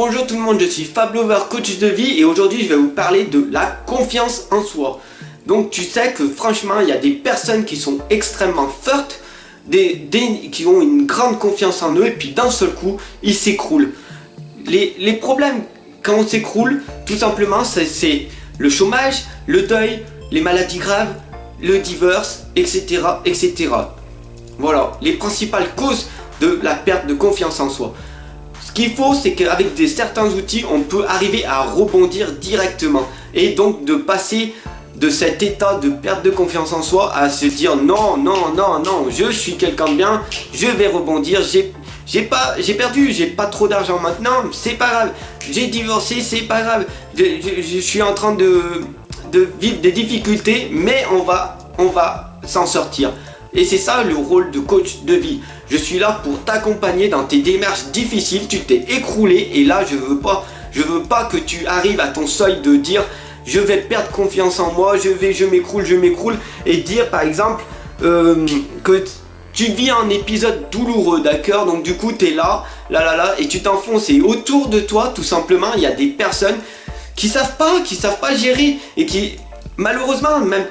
Bonjour tout le monde, je suis Fab Lover, coach de vie et aujourd'hui je vais vous parler de la confiance en soi. Donc tu sais que franchement il y a des personnes qui sont extrêmement fortes, qui ont une grande confiance en eux et puis d'un seul coup ils s'écroulent. Les problèmes quand on s'écroule, tout simplement c'est le chômage, le deuil, les maladies graves, le divorce, etc. etc. Voilà, les principales causes de la perte de confiance en soi. Ce qu'il faut, c'est qu'avec certains outils, on peut arriver à rebondir directement. Et donc de passer de cet état de perte de confiance en soi à se dire non, je suis quelqu'un de bien, je vais rebondir, j'ai perdu, j'ai pas trop d'argent maintenant, c'est pas grave, j'ai divorcé, c'est pas grave, je suis en train de vivre des difficultés, mais on va s'en sortir. Et c'est ça le rôle de coach de vie. Je suis là pour t'accompagner dans tes démarches difficiles. Tu t'es écroulé et là je veux pas que tu arrives à ton seuil de dire je vais perdre confiance en moi, je m'écroule et dire par exemple que tu vis un épisode douloureux, d'accord? Donc du coup tu es là et tu t'enfonces et autour de toi tout simplement il y a des personnes qui savent pas gérer et qui malheureusement, même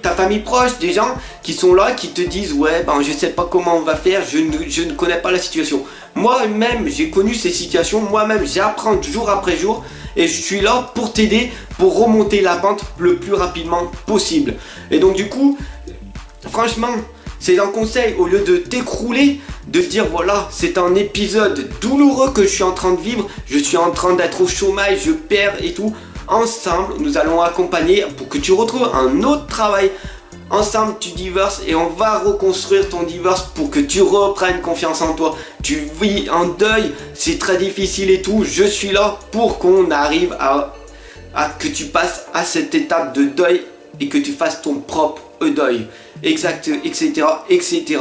ta famille proche, des gens qui sont là, qui te disent ouais, je sais pas comment on va faire, je ne connais pas la situation. Moi-même, j'ai connu ces situations, moi-même, j'apprends jour après jour et je suis là pour t'aider, pour remonter la pente le plus rapidement possible. Et donc du coup, franchement, c'est un conseil, au lieu de t'écrouler, de te dire voilà, c'est un épisode douloureux que je suis en train de vivre, je suis en train d'être au chômage, je perds et tout. Ensemble, nous allons accompagner pour que tu retrouves un autre travail. Ensemble, tu divorces et on va reconstruire ton divorce pour que tu reprennes confiance en toi. Tu vis en deuil, c'est très difficile et tout. Je suis là pour qu'on arrive à que tu passes à cette étape de deuil et que tu fasses ton propre deuil. Exact, etc., etc.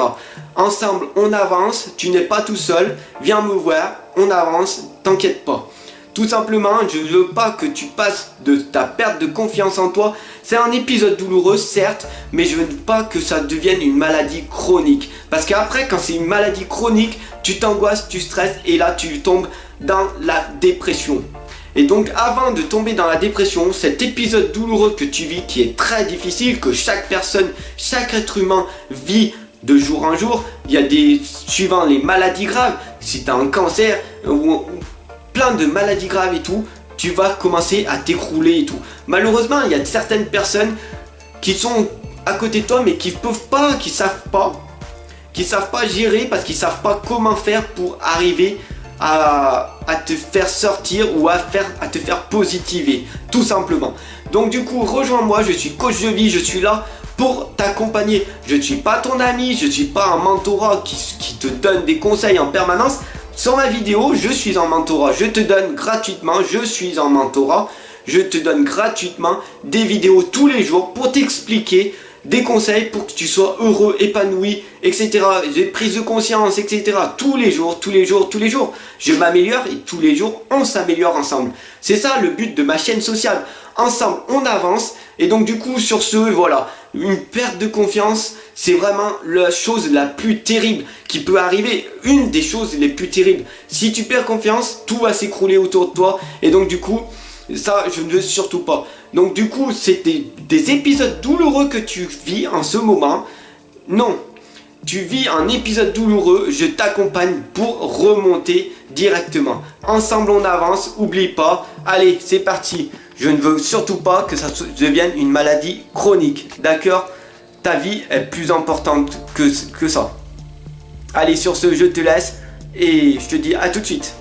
Ensemble, on avance. Tu n'es pas tout seul. Viens me voir. On avance. T'inquiète pas. Tout simplement, je ne veux pas que tu passes de ta perte de confiance en toi. C'est un épisode douloureux, certes, mais je ne veux pas que ça devienne une maladie chronique. Parce qu'après, quand c'est une maladie chronique, tu t'angoisses, tu stresses et là, tu tombes dans la dépression. Et donc, avant de tomber dans la dépression, cet épisode douloureux que tu vis, qui est très difficile, que chaque personne, chaque être humain vit de jour en jour, il y a suivant les maladies graves, si tu as un cancer ou plein de maladies graves et tout, tu vas commencer à t'écrouler et tout. Malheureusement, il y a certaines personnes qui sont à côté de toi mais qui peuvent pas, qui savent pas gérer parce qu'ils savent pas comment faire pour arriver à te faire sortir ou à te faire positiver, tout simplement. Donc du coup, rejoins-moi, je suis coach de vie, je suis là pour t'accompagner. Je ne suis pas ton ami, je ne suis pas un mentorat qui te donne des conseils en permanence. Sur ma vidéo, je suis en mentorat, je te donne gratuitement des vidéos tous les jours pour t'expliquer des conseils pour que tu sois heureux, épanoui, etc. Des prises de conscience, etc. Tous les jours. Je m'améliore et tous les jours, on s'améliore ensemble. C'est ça le but de ma chaîne sociale. Ensemble, on avance. Et donc du coup, sur ce, voilà, une perte de confiance, c'est vraiment la chose la plus terrible qui peut arriver. Une des choses les plus terribles. Si tu perds confiance, tout va s'écrouler autour de toi. Et donc du coup, ça, je ne veux surtout pas. Donc du coup, c'est des épisodes douloureux que tu vis en ce moment. Non, tu vis un épisode douloureux, je t'accompagne pour remonter directement. Ensemble, on avance, oublie pas. Allez, c'est parti. Je ne veux surtout pas que ça devienne une maladie chronique, d'accord? Ta vie est plus importante que ça. Allez, sur ce, je te laisse et je te dis à tout de suite.